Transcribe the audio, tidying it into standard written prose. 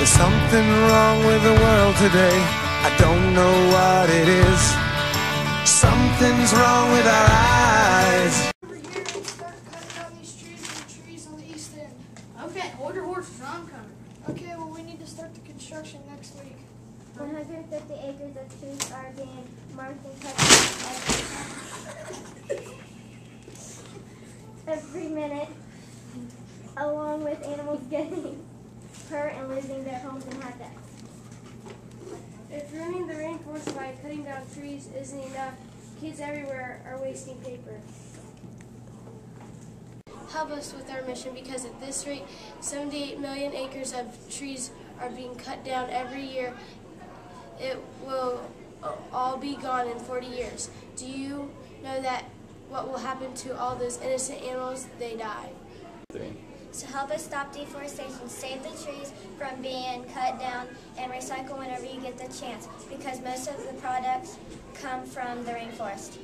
There's something wrong with the world today. I don't know what it is. Something's wrong with our eyes. Over here and start cutting down these trees and the trees on the east end. Okay, hold your horses, I'm coming. Okay, well we need to start the construction next week. 150 acres of trees are being marked and cut every minute, along with animals getting hurt and losing their homes and habitats. If ruining the rainforest by cutting down trees isn't enough, kids everywhere are wasting paper. Help us with our mission, because at this rate, 78 million acres of trees are being cut down every year. It will all be gone in 40 years. Do you know that what will happen to all those innocent animals? They die. So help us stop deforestation, save the trees from being cut down, and recycle whenever you get the chance, because most of the products come from the rainforest.